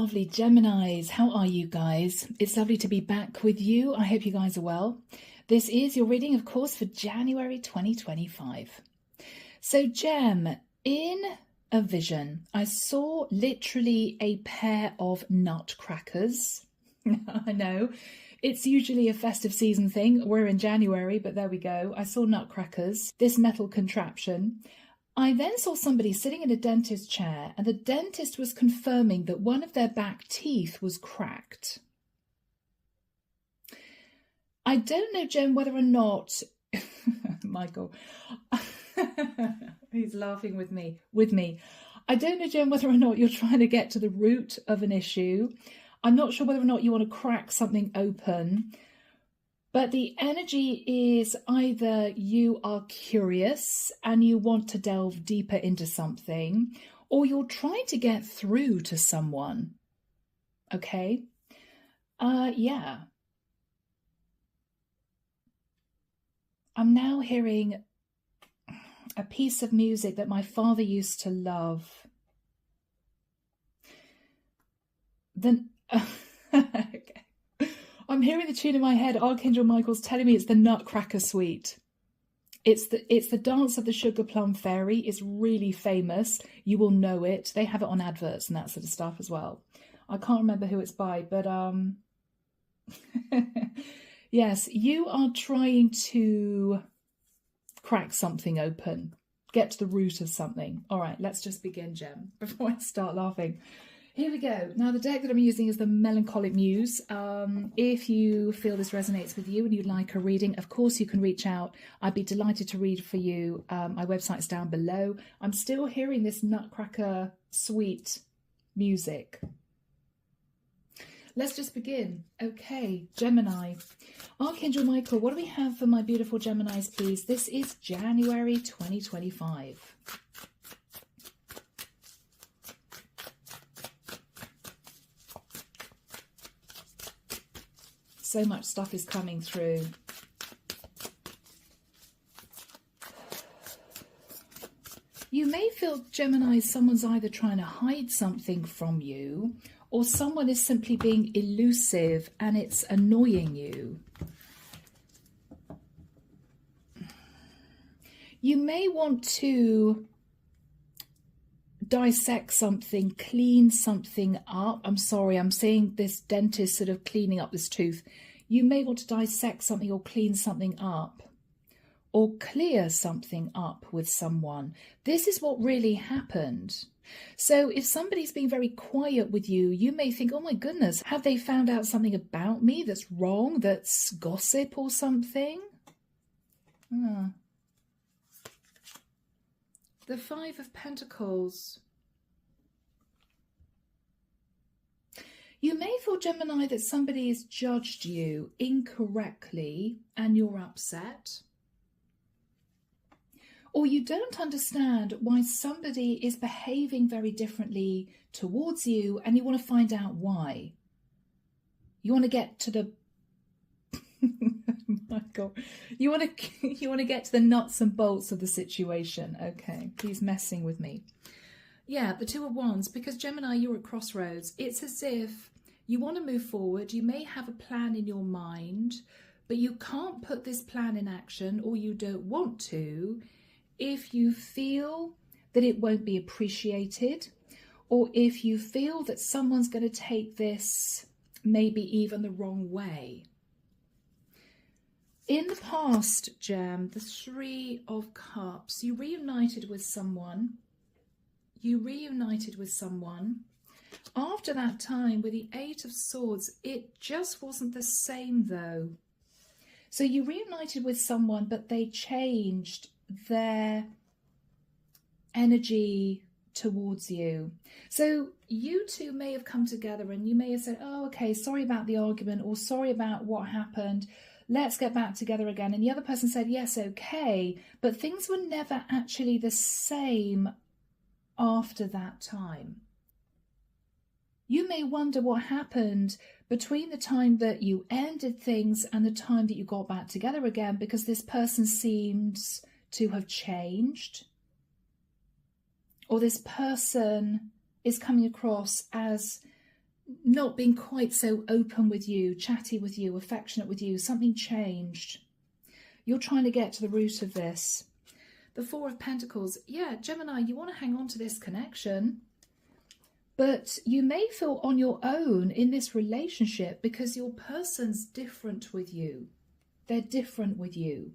lovely Geminis. How are you guys? It's lovely to be back with you. I hope you guys are well. This is your reading, of course, for January 2025. So, Gem, in a vision, I saw literally a pair of nutcrackers. I know, it's usually a festive season thing. We're in January, but there we go. I saw nutcrackers, this metal contraption. I then saw somebody sitting in a dentist chair, and the dentist was confirming that one of their back teeth was cracked. I don't know, Jen, whether or not... Michael, he's laughing with me. I don't know, Jen, whether or not you're trying to get to the root of an issue. I'm not sure whether or not you want to crack something open. But the energy is either you are curious and you want to delve deeper into something, or you're trying to get through to someone. Okay? Yeah. I'm now hearing a piece of music that my father used to love. Okay. I'm hearing the tune in my head. Archangel Michael's telling me it's the Nutcracker Suite. It's the Dance of the Sugar Plum Fairy. It's really famous. You will know it. They have it on adverts and that sort of stuff as well. I can't remember who it's by, but yes, you are trying to crack something open, get to the root of something. All right, let's just begin, Gem, before I start laughing. Here we go. Now, the deck that I'm using is the Melancholic Muse. If you feel this resonates with you and you'd like a reading, of course you can reach out. I'd be delighted to read for you. My website's down below. I'm still hearing this Nutcracker Suite music. Let's just begin. Okay, Gemini. Archangel Michael, what do we have for my beautiful Geminis, please? This is January 2025. So much stuff is coming through. You may feel, Gemini, someone's either trying to hide something from you, or someone is simply being elusive and it's annoying you. You may want to dissect something, clean something up. I'm sorry, I'm seeing this dentist sort of cleaning up this tooth. You may want to dissect something or clean something up or clear something up with someone. This is what really happened. So if somebody's being very quiet with you, you may think, oh my goodness, have they found out something about me that's wrong, that's gossip or something? The Five of Pentacles. You may feel, Gemini, that somebody has judged you incorrectly and you're upset. Or you don't understand why somebody is behaving very differently towards you and you want to find out why. You want to get to the... My God. You want to get to the nuts and bolts of the situation. Okay, he's messing with me. Yeah, the Two of Wands, because Gemini, you're at crossroads. It's as if you want to move forward. You may have a plan in your mind, but you can't put this plan in action, or you don't want to, if you feel that it won't be appreciated, or if you feel that someone's going to take this maybe even the wrong way. In the past, Gem, the Three of Cups, you reunited with someone. After that time, with the Eight of Swords, it just wasn't the same, though. So you reunited with someone, but they changed their energy towards you. So you two may have come together and you may have said, oh, okay, sorry about the argument, or sorry about what happened. Let's get back together again. And the other person said, yes, okay. But things were never actually the same after that time. You may wonder what happened between the time that you ended things and the time that you got back together again, because this person seems to have changed, or this person is coming across as not being quite so open with you, chatty with you, affectionate with you. Something changed. You're trying to get to the root of this. The Four of Pentacles. Yeah, Gemini, you want to hang on to this connection, but you may feel on your own in this relationship because your person's different with you. They're different with you.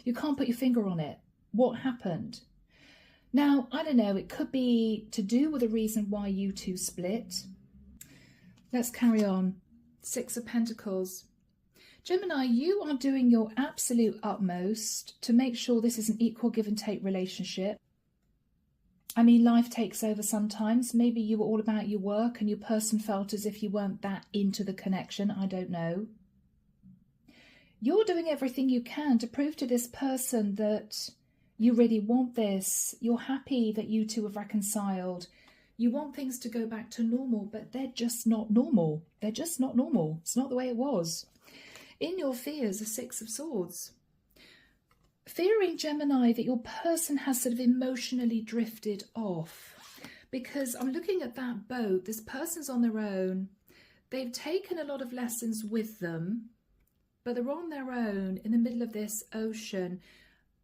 You can't put your finger on it. What happened? Now, I don't know, it could be to do with the reason why you two split. Let's carry on. Six of Pentacles. Gemini, you are doing your absolute utmost to make sure this is an equal give and take relationship. I mean, life takes over sometimes. Maybe you were all about your work and your person felt as if you weren't that into the connection. I don't know. You're doing everything you can to prove to this person that you really want this. You're happy that you two have reconciled. You want things to go back to normal, but they're just not normal. They're just not normal. It's not the way it was. In your fears, the Six of Swords. Fearing, Gemini, that your person has sort of emotionally drifted off. Because I'm looking at that boat. This person's on their own. They've taken a lot of lessons with them, but they're on their own in the middle of this ocean.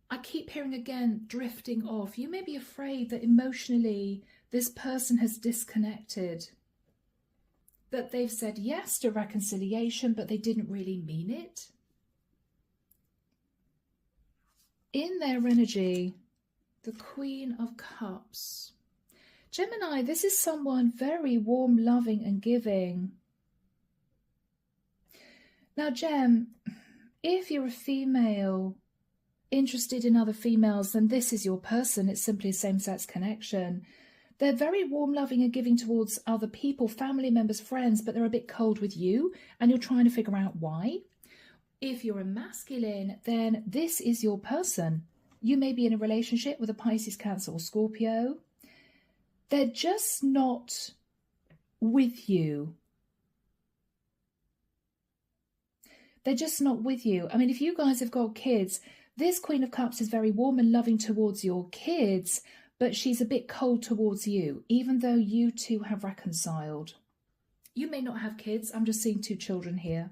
I keep hearing again, drifting off. You may be afraid that emotionally this person has disconnected. That they've said yes to reconciliation, but they didn't really mean it. In their energy, the Queen of Cups. Gemini, this is someone very warm, loving and giving. Now, Gem, if you're a female interested in other females, then this is your person. It's simply a same-sex connection. They're very warm, loving and giving towards other people, family members, friends, but they're a bit cold with you and you're trying to figure out why. If you're a masculine, then this is your person. You may be in a relationship with a Pisces, Cancer or Scorpio. They're just not with you. They're just not with you. I mean, if you guys have got kids, this Queen of Cups is very warm and loving towards your kids, but she's a bit cold towards you, even though you two have reconciled. You may not have kids. I'm just seeing two children here.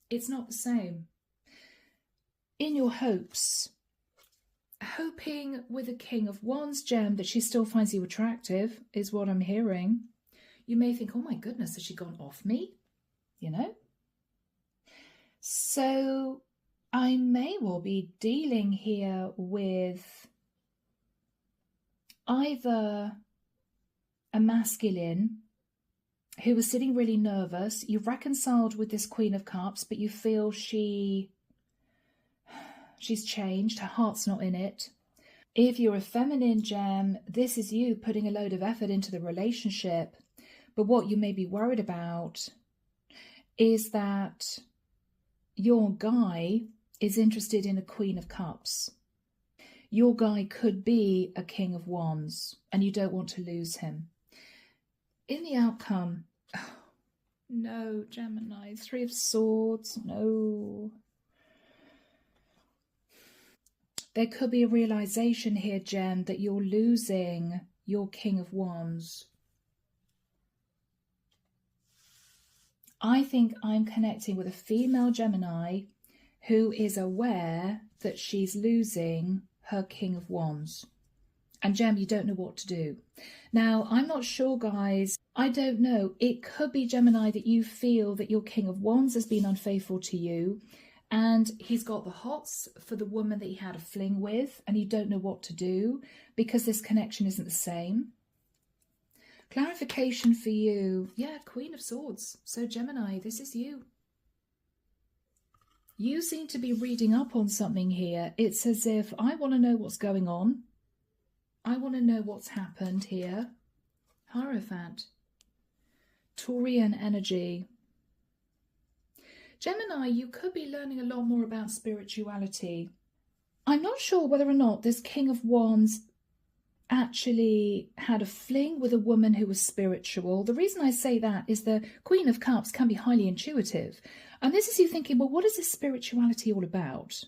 It's not the same. In your hopes, hoping with a King of Wands, Gem, that she still finds you attractive is what I'm hearing. You may think, oh my goodness, has she gone off me? You know? So I may well be dealing here with either a masculine who was sitting really nervous. You've reconciled with this Queen of Cups, but you feel she's changed. Her heart's not in it. If you're a feminine, Gem, this is you putting a load of effort into the relationship. But what you may be worried about is that your guy is interested in a Queen of Cups. Your guy could be a King of Wands and you don't want to lose him. In the outcome, oh, no, Gemini, Three of Swords, no. There could be a realization here, Gem, that you're losing your King of Wands. I think I'm connecting with a female Gemini who is aware that she's losing her King of Wands. And Gem, you don't know what to do. Now, I'm not sure, guys. I don't know. It could be, Gemini, that you feel that your King of Wands has been unfaithful to you and he's got the hots for the woman that he had a fling with and you don't know what to do because this connection isn't the same. Clarification for you. Yeah, Queen of Swords. So Gemini, this is you. You seem to be reading up on something here. It's as if I want to know what's going on. I want to know what's happened here. Hierophant. Taurian energy. Gemini, you could be learning a lot more about spirituality. I'm not sure whether or not this King of Wands actually had a fling with a woman who was spiritual. The reason I say that is the Queen of Cups can be highly intuitive. And this is you thinking, well, what is this spirituality all about?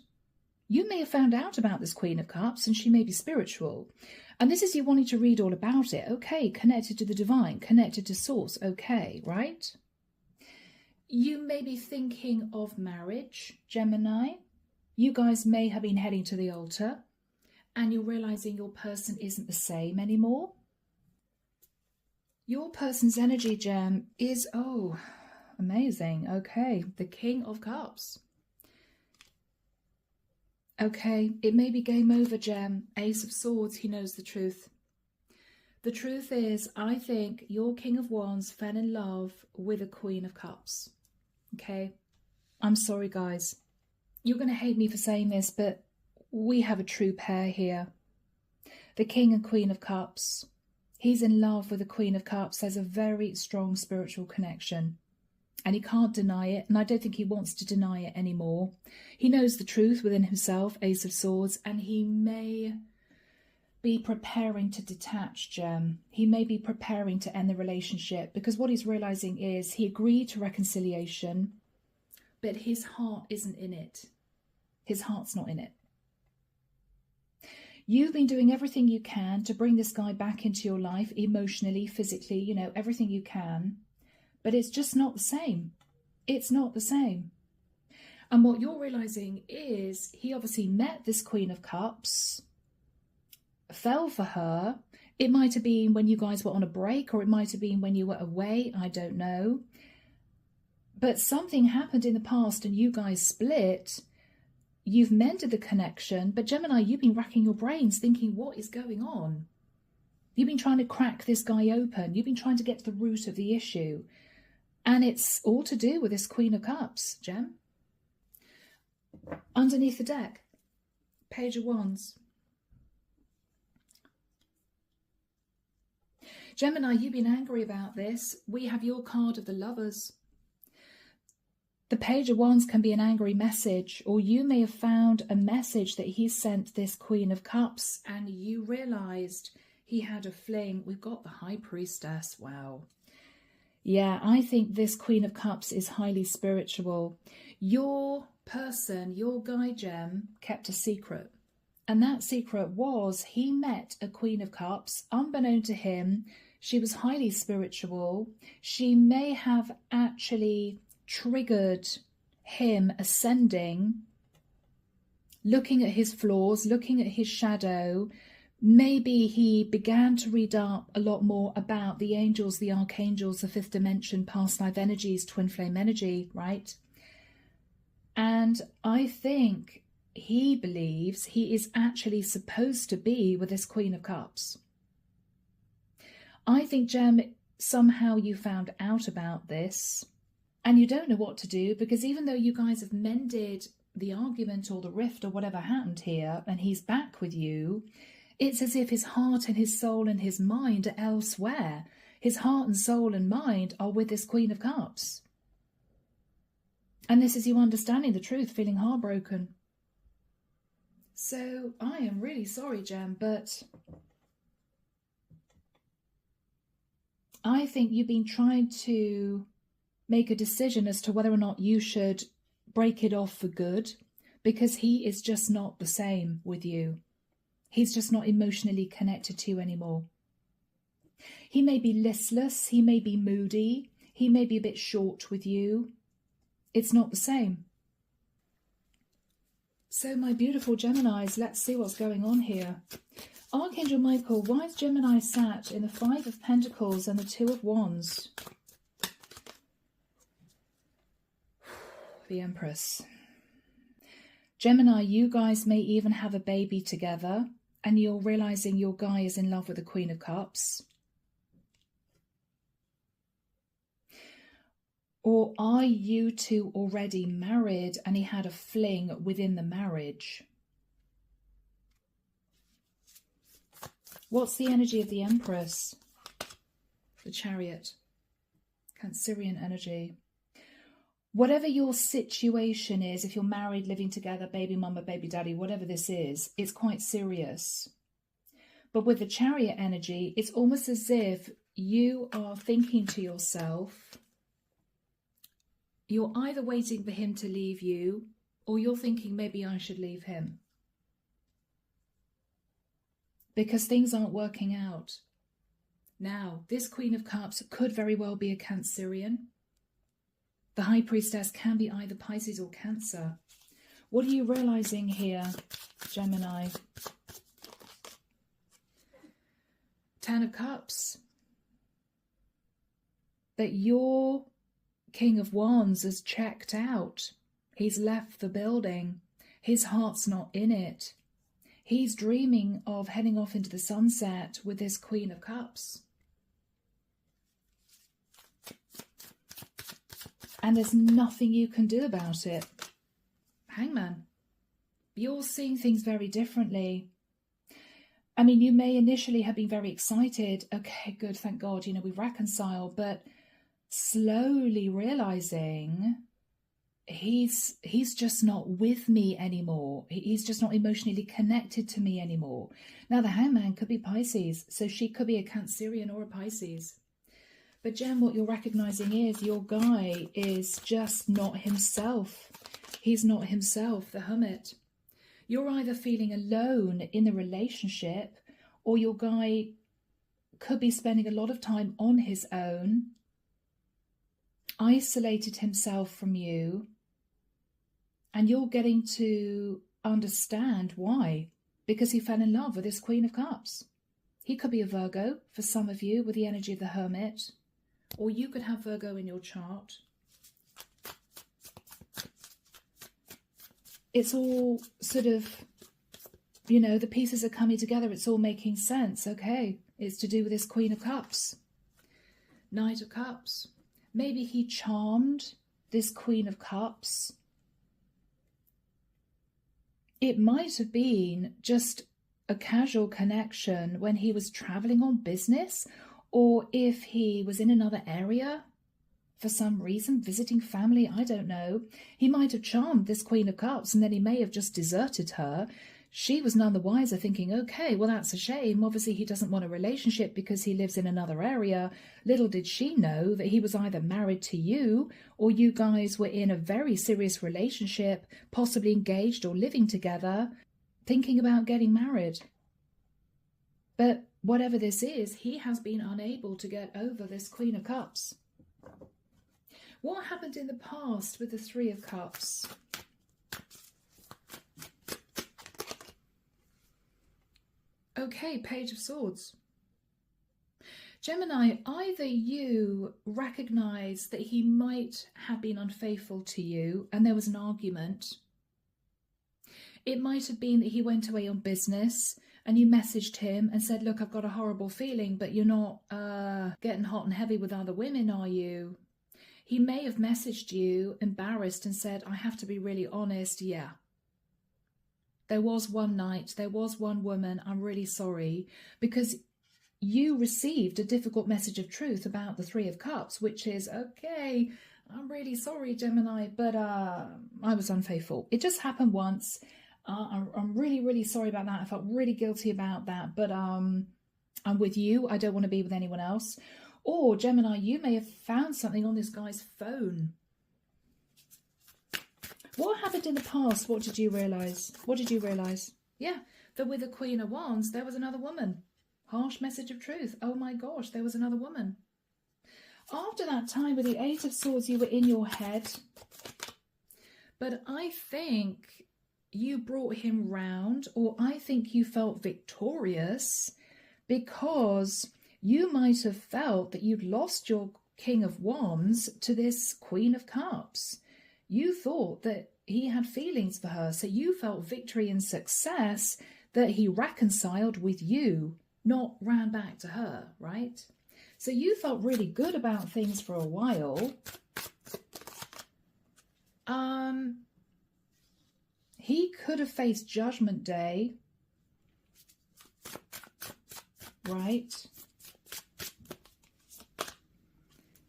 You may have found out about this Queen of Cups and she may be spiritual. And this is you wanting to read all about it. Okay, connected to the divine, connected to source. Okay, right? You may be thinking of marriage, Gemini. You guys may have been heading to the altar and you're realizing your person isn't the same anymore. Your person's energy, Gem, is, oh, amazing. Okay, the King of Cups. Okay, it may be game over, Gem. Ace of Swords, he knows the truth. The truth is, I think your King of Wands fell in love with a Queen of Cups. Okay? I'm sorry, guys. You're going to hate me for saying this, but we have a true pair here. The King and Queen of Cups. He's in love with the Queen of Cups. There's a very strong spiritual connection. And he can't deny it, and I don't think he wants to deny it anymore. He knows the truth within himself, Ace of Swords, and he may be preparing to detach, Gem. He may be preparing to end the relationship, because what he's realizing is he agreed to reconciliation, but his heart isn't in it. His heart's not in it. You've been doing everything you can to bring this guy back into your life, emotionally, physically, you know, everything you can. But it's just not the same. It's not the same. And what you're realizing is he obviously met this Queen of Cups, fell for her. It might have been when you guys were on a break, or it might have been when you were away. I don't know. But something happened in the past and you guys split. You've mended the connection. But Gemini, you've been racking your brains thinking, what is going on? You've been trying to crack this guy open. You've been trying to get to the root of the issue. And it's all to do with this Queen of Cups, Gem. Underneath the deck, Page of Wands. Gemini, you've been angry about this. We have your card of the Lovers. The Page of Wands can be an angry message, or you may have found a message that he sent this Queen of Cups and you realised he had a fling. We've got the High Priestess. Wow. Yeah, I think this Queen of Cups is highly spiritual. Your person, your guy, Gem, kept a secret. And that secret was he met a Queen of Cups. Unbeknown to him, she was highly spiritual. She may have actually triggered him ascending, looking at his flaws, looking at his shadow. Maybe he began to read up a lot more about the angels, the archangels, the fifth dimension, past life energies, twin flame energy, right? And I think he believes he is actually supposed to be with this Queen of Cups. I think, Gem, somehow you found out about this and you don't know what to do, because even though you guys have mended the argument or the rift or whatever happened here and he's back with you, it's as if his heart and his soul and his mind are elsewhere. His heart and soul and mind are with this Queen of Cups. And this is you understanding the truth, feeling heartbroken. So I am really sorry, Gem, but I think you've been trying to make a decision as to whether or not you should break it off for good, because he is just not the same with you. He's just not emotionally connected to you anymore. He may be listless, he may be moody, he may be a bit short with you. It's not the same. So my beautiful Geminis, let's see what's going on here. Archangel Michael, why is Gemini sat in the Five of Pentacles and the Two of Wands? The Empress. Gemini, you guys may even have a baby together and you're realizing your guy is in love with the Queen of Cups. Or are you two already married and he had a fling within the marriage? What's the energy of the Empress? The Chariot. Cancerian energy. Whatever your situation is, if you're married, living together, baby mama, baby daddy, whatever this is, it's quite serious. But with the Chariot energy, it's almost as if you are thinking to yourself, you're either waiting for him to leave you Or you're thinking, maybe I should leave him because things aren't working out. Now, this Queen of Cups could very well be a Cancerian. The High Priestess can be either Pisces or Cancer. What are you realizing here, Gemini? Ten of Cups. That your King of Wands has checked out. He's left the building. His heart's not in it. He's dreaming of heading off into the sunset with this Queen of Cups. And there's nothing you can do about it. Hangman. You're seeing things very differently. I mean, you may initially have been very excited. Okay, good, thank God, you know, we've reconciled. But slowly realizing he's just not with me anymore. He's just not emotionally connected to me anymore. Now, the Hangman could be Pisces. So she could be a Cancerian or a Pisces. But Jem, what you're recognizing is your guy is just not himself. He's not himself, the Hermit. You're either feeling alone in the relationship, or your guy could be spending a lot of time on his own, isolated himself from you, and you're getting to understand why. Because he fell in love with this Queen of Cups. He could be a Virgo for some of you with the energy of the Hermit. Or you could have Virgo in your chart. It's all sort of, you know, the pieces are coming together. It's all making sense. Okay, it's to do with this Queen of Cups. Knight of Cups. Maybe he charmed this Queen of Cups. It might have been just a casual connection when he was traveling on business, or if he was in another area for some reason, visiting family, I don't know. He might have charmed this Queen of Cups and then he may have just deserted her. She was none the wiser, thinking, okay, well, that's a shame. Obviously, he doesn't want a relationship because he lives in another area. Little did she know that he was either married to you or you guys were in a very serious relationship, possibly engaged or living together, thinking about getting married. But whatever this is, he has been unable to get over this Queen of Cups. What happened in the past with the Three of Cups? Okay, Page of Swords. Gemini, either you recognize that he might have been unfaithful to you and there was an argument. It might have been that he went away on business and you messaged him and said, look, I've got a horrible feeling, but you're not getting hot and heavy with other women, are you? He may have messaged you embarrassed and said, I have to be really honest. Yeah. There was one night, there was one woman, I'm really sorry, because you received a difficult message of truth about the Three of Cups, which is, okay, I'm really sorry, Gemini, but I was unfaithful. It just happened once. I'm really, really sorry about that. I felt really guilty about that, but I'm with you. I don't want to be with anyone else. Or, Gemini, you may have found something on this guy's phone. What happened in the past? What did you realise? What did you realise? Yeah, that with the Queen of Wands, there was another woman. Harsh message of truth. Oh my gosh, there was another woman. After that time with the Eight of Swords, you were in your head. But I think you brought him round, or I think you felt victorious because you might have felt that you'd lost your King of Wands to this Queen of Cups. You thought that he had feelings for her, so you felt victory and success that he reconciled with you, not ran back to her, right? So you felt really good about things for a while. He could have faced Judgment Day, right?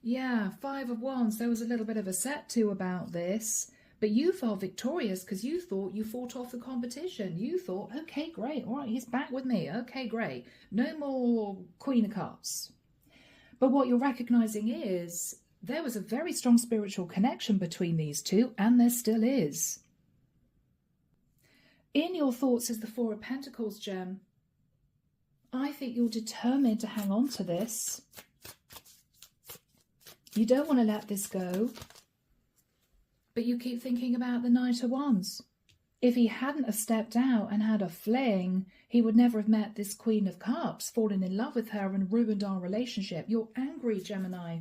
Yeah, Five of Wands. There was a little bit of a set to about this, but you felt victorious because you thought you fought off the competition. You thought, okay, great. All right, he's back with me. Okay, great. No more Queen of Cups. But what you're recognizing is there was a very strong spiritual connection between these two, and there still is. in your thoughts is the Four of Pentacles, Gem. I think you're determined to hang on to this. You don't want to let this go. But you keep thinking about the Knight of Wands. If he hadn't have stepped out and had a fling, he would never have met this Queen of Cups, fallen in love with her and ruined our relationship. You're angry, Gemini.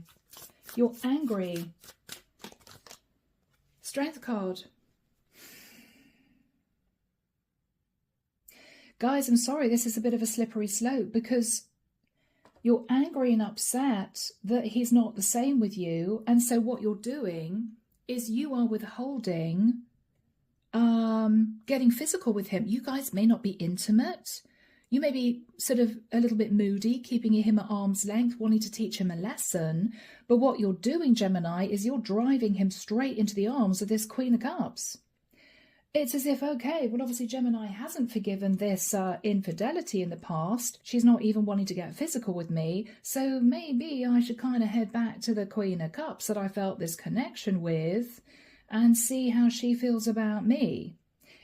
You're angry. Strength card. Guys, I'm sorry, this is a bit of a slippery slope because you're angry and upset that he's not the same with you. And so what you're doing is you are withholding getting physical with him. You guys may not be intimate. You may be sort of a little bit moody, keeping him at arm's length, wanting to teach him a lesson. But what you're doing, Gemini, is you're driving him straight into the arms of this Queen of Cups. It's as if, okay, well, obviously Gemini hasn't forgiven this infidelity in the past. She's not even wanting to get physical with me. So maybe I should kind of head back to the Queen of Cups that I felt this connection with and see how she feels about me.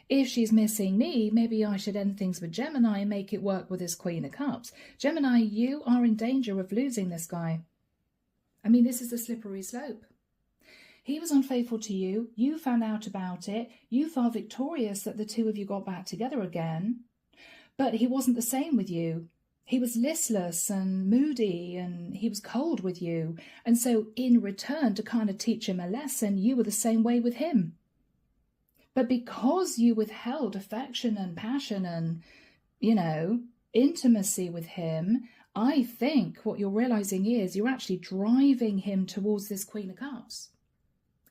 If she's missing me, maybe I should end things with Gemini and make it work with this Queen of Cups. Gemini, you are in danger of losing this guy. I mean, this is a slippery slope. He was unfaithful to you. You found out about it. You felt victorious that the two of you got back together again. But he wasn't the same with you. He was listless and moody and he was cold with you. And so in return, to kind of teach him a lesson, you were the same way with him. But because you withheld affection and passion and, you know, intimacy with him, I think what you're realizing is you're actually driving him towards this Queen of Cups.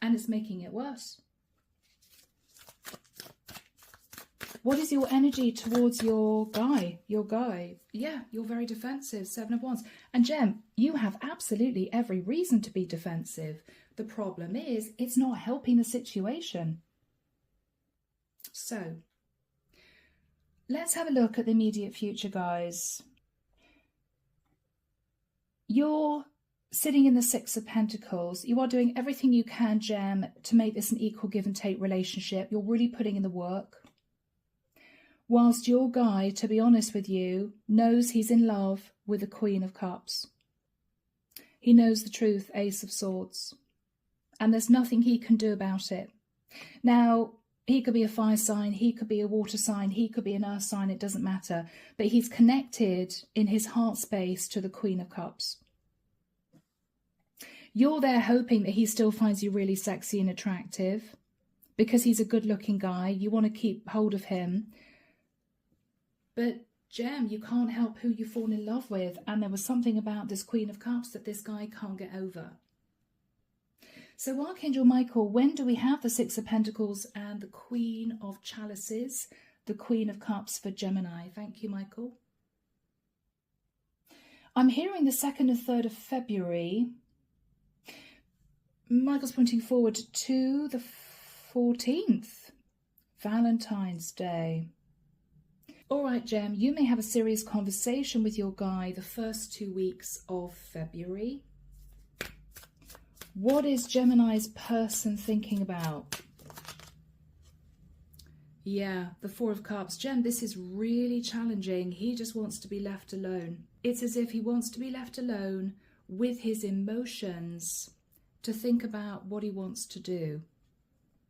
And it's making it worse. What is your energy towards your guy? Your guy. Yeah, you're very defensive. Seven of Wands. And Gem, you have absolutely every reason to be defensive. The problem is it's not helping the situation. So, let's have a look at the immediate future, guys. You're sitting in the Six of Pentacles. You are doing everything you can, Gem, to make this an equal give and take relationship. You're really putting in the work. Whilst your guy, to be honest with you, knows he's in love with the Queen of Cups. He knows the truth, Ace of Swords. And there's nothing he can do about it. Now, he could be a fire sign, he could be a water sign, he could be an earth sign, it doesn't matter. But he's connected in his heart space to the Queen of Cups. You're there hoping that he still finds you really sexy and attractive because he's a good-looking guy. You want to keep hold of him. But, Gem, you can't help who you fall in love with. And there was something about this Queen of Cups that this guy can't get over. So, Archangel Michael, when do we have the Six of Pentacles and the Queen of Chalices, the Queen of Cups for Gemini? Thank you, Michael. I'm hearing the 2nd and 3rd of February. Michael's pointing forward to the 14th, Valentine's Day. All right, Gem, you may have a serious conversation with your guy the first 2 weeks of February. What is Gemini's person thinking about? Yeah, the Four of Cups. Gem, this is really challenging. He just wants to be left alone. It's as if he wants to be left alone with his emotions to think about what he wants to do.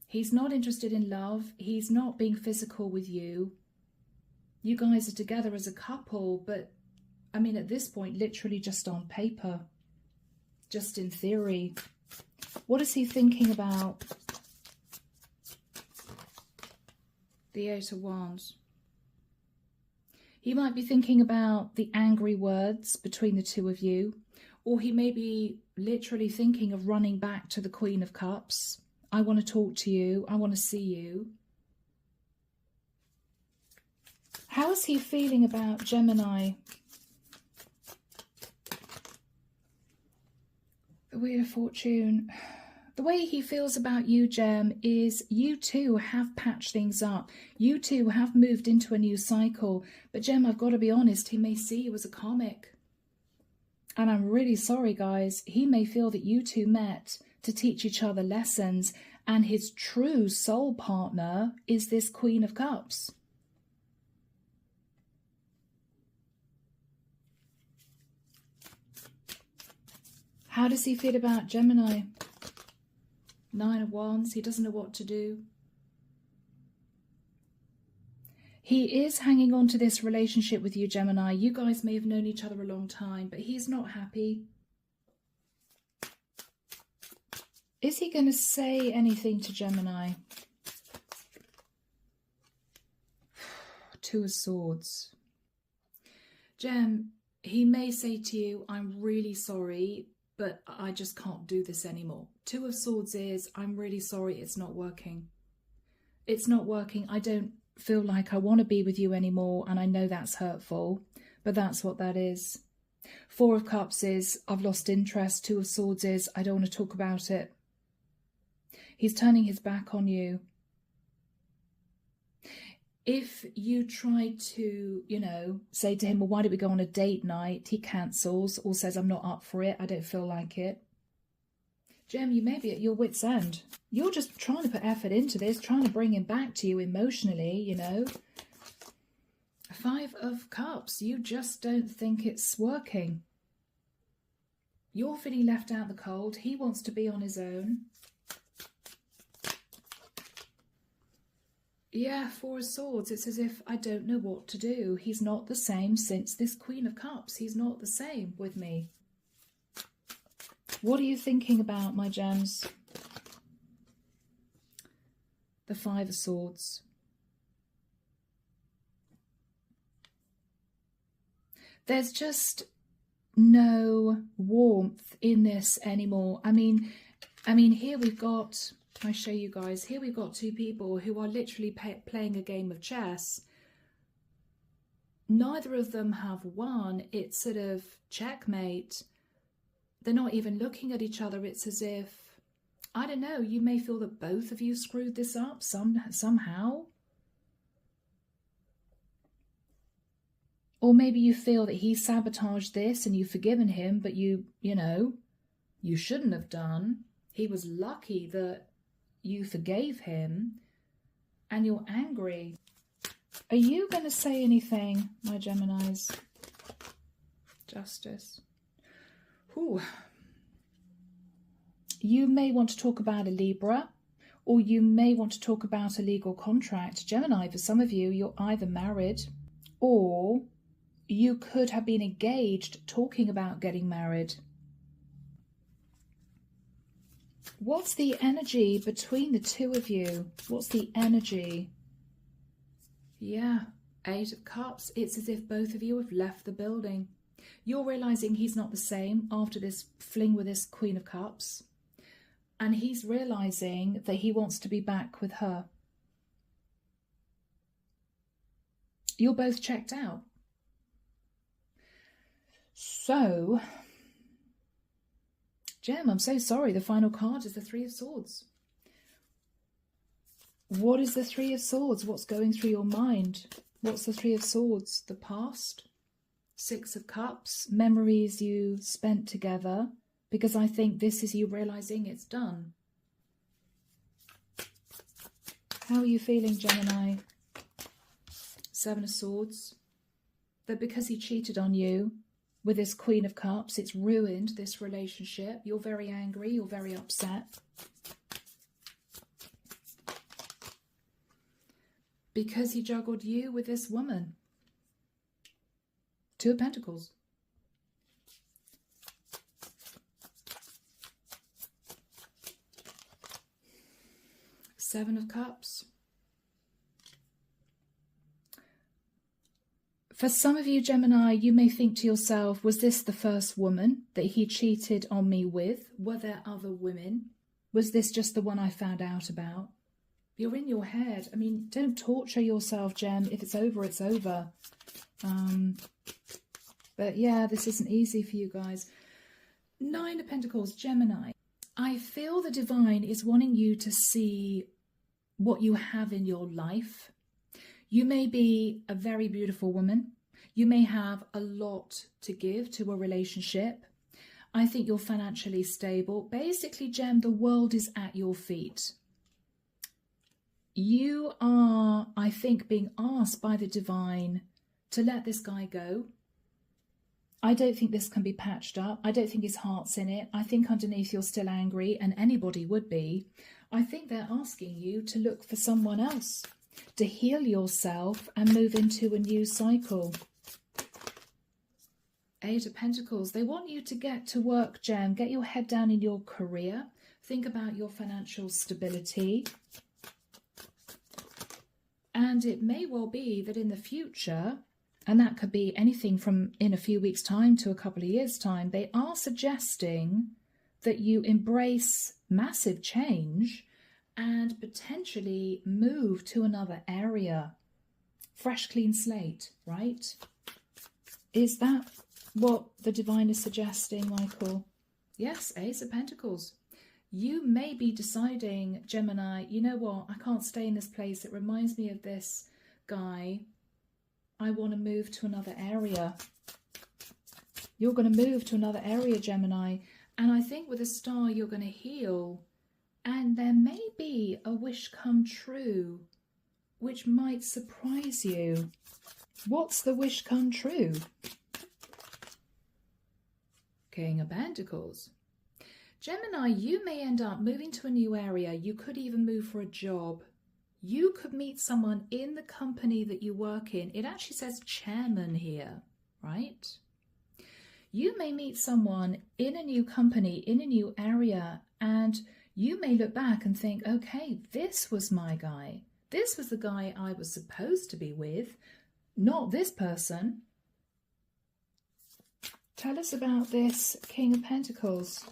He's not interested in love. He's not being physical with you. You guys are together as a couple, but I mean, at this point, literally just on paper, just in theory. What is he thinking about? The Eight of Wands. He might be thinking about the angry words between the two of you, or he may be literally thinking of running back to the Queen of Cups. I want to talk to you. I want to see you. How is he feeling about Gemini? The Wheel of Fortune. The way he feels about you, Gem, is you two have patched things up. You two have moved into a new cycle. But Gem, I've got to be honest, he may see you as a comic. And I'm really sorry, guys. He may feel that you two met to teach each other lessons, and his true soul partner is this Queen of Cups. How does he feel about Gemini? 9 of Wands. He doesn't know what to do. He is hanging on to this relationship with you, Gemini. You guys may have known each other a long time, but he's not happy. Is he going to say anything to Gemini? 2 of Swords. Gem, he may say to you, I'm really sorry, but I just can't do this anymore. 2 of Swords is, I'm really sorry, it's not working. It's not working. I don't feel like I want to be with you anymore, and I know that's hurtful, but that's what that is. 4 of Cups is, I've lost interest. 2 of Swords is, I don't want to talk about it. He's turning his back on you. If you try to, you know, say to him, well, why don't we go on a date night? He cancels or says, I'm not up for it. I don't feel like it. Gem, you may be at your wit's end. You're just trying to put effort into this, trying to bring him back to you emotionally, you know. 5 of Cups, you just don't think it's working. You're feeling left out in the cold. He wants to be on his own. Yeah, 4 of Swords. It's as if I don't know what to do. He's not the same since this Queen of Cups. He's not the same with me. What are you thinking about, my gems? The 5 of Swords. There's just no warmth in this anymore. I mean, here we've got... I show you guys, here we've got 2 people who are literally playing a game of chess. Neither of them have won. It's sort of checkmate. They're not even looking at each other. It's as if, I don't know, you may feel that both of you screwed this up somehow. Or maybe you feel that he sabotaged this and you've forgiven him, but you know, you shouldn't have done. He was lucky that you forgave him, and you're angry. Are you going to say anything, my Geminis? Justice. Ooh. You may want to talk about a Libra, or you may want to talk about a legal contract. Gemini, for some of you, you're either married, or you could have been engaged talking about getting married. What's the energy between the 2 of you? What's the energy? Yeah, 8 of Cups. It's as if both of you have left the building. You're realizing he's not the same after this fling with this Queen of Cups. And he's realizing that he wants to be back with her. You're both checked out. So... Gem, I'm so sorry. The final card is the 3 of Swords. What is the 3 of Swords? What's going through your mind? What's the 3 of Swords? The past. 6 of Cups. Memories you spent together. Because I think this is you realizing it's done. How are you feeling, Gemini? 7 of Swords. That because he cheated on you, with this Queen of Cups, it's ruined this relationship. You're very angry. You're very upset. Because he juggled you with this woman. 2 of Pentacles. Seven of Cups. For some of you, Gemini, you may think to yourself, was this the first woman that he cheated on me with? Were there other women? Was this just the one I found out about? You're in your head. I mean, don't torture yourself, Gem. If it's over, it's over. But yeah, this isn't easy for you guys. 9 of Pentacles, Gemini. I feel the divine is wanting you to see what you have in your life. You may be a very beautiful woman. You may have a lot to give to a relationship. I think you're financially stable. Basically, Gem, the world is at your feet. You are, I think, being asked by the divine to let this guy go I don't think this can be patched up. I don't think his heart's in it. I think underneath you're still angry, and anybody would be. I think they're asking you to look for someone else, to heal yourself and move into a new cycle. Eight of Pentacles. They want you to get to work, Gem. Get your head down in your career. Think about your financial stability. And it may well be that in the future, and that could be anything from in a few weeks' time to a couple of years' time, they are suggesting that you embrace massive change and potentially move to another area. Fresh, clean slate, right? Is that what the divine is suggesting, Michael? Yes, Ace of Pentacles. You may be deciding, Gemini, you know what, I can't stay in this place. It reminds me of this guy. I want to move to another area. You're going to move to another area, Gemini. And I think with a star, you're going to heal. And there may be a wish come true, which might surprise you. What's the wish come true? King of Pentacles. Gemini, you may end up moving to a new area. You could even move for a job. You could meet someone in the company that you work in. It actually says chairman here, right? You may meet someone in a new company, in a new area, and you may look back and think, okay, this was my guy. This was the guy I was supposed to be with, not this person. Tell us about this King of Pentacles.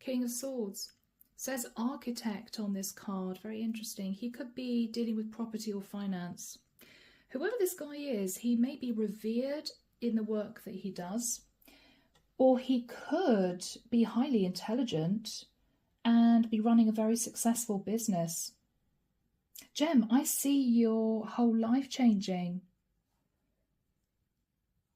King of Swords. Says architect on this card. Very interesting. He could be dealing with property or finance. Whoever this guy is, he may be revered in the work that he does, or he could be highly intelligent and be running a very successful business. Gem, I see your whole life changing.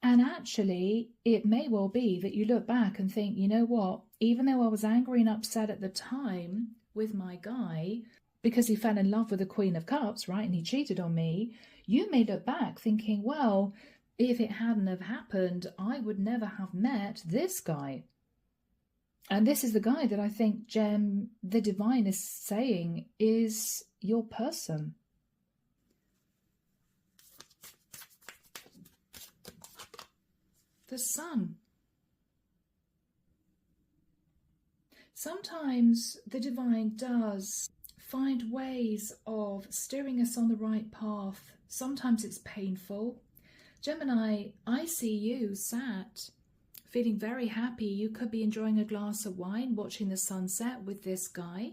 And actually, it may well be that you look back and think, you know what, even though I was angry and upset at the time with my guy because he fell in love with the Queen of Cups, right, and he cheated on me, you may look back thinking, well, if it hadn't have happened, I would never have met this guy. And this is the guy that I think, Gem, the divine is saying is your person. The Sun. Sometimes the divine does find ways of steering us on the right path. Sometimes it's painful. Gemini, I see you sat feeling very happy. You could be enjoying a glass of wine, watching the sunset with this guy.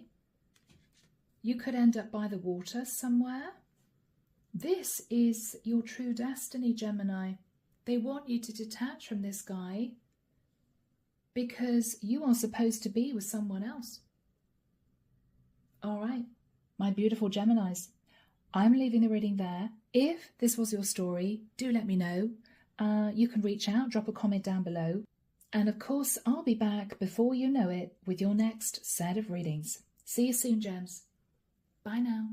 You could end up by the water somewhere. This is your true destiny, Gemini. They want you to detach from this guy because you are supposed to be with someone else. All right, my beautiful Geminis, I'm leaving the reading there. If this was your story, do let me know. You can reach out, drop a comment down below. And of course, I'll be back before you know it with your next set of readings. See you soon, Gems. Bye now.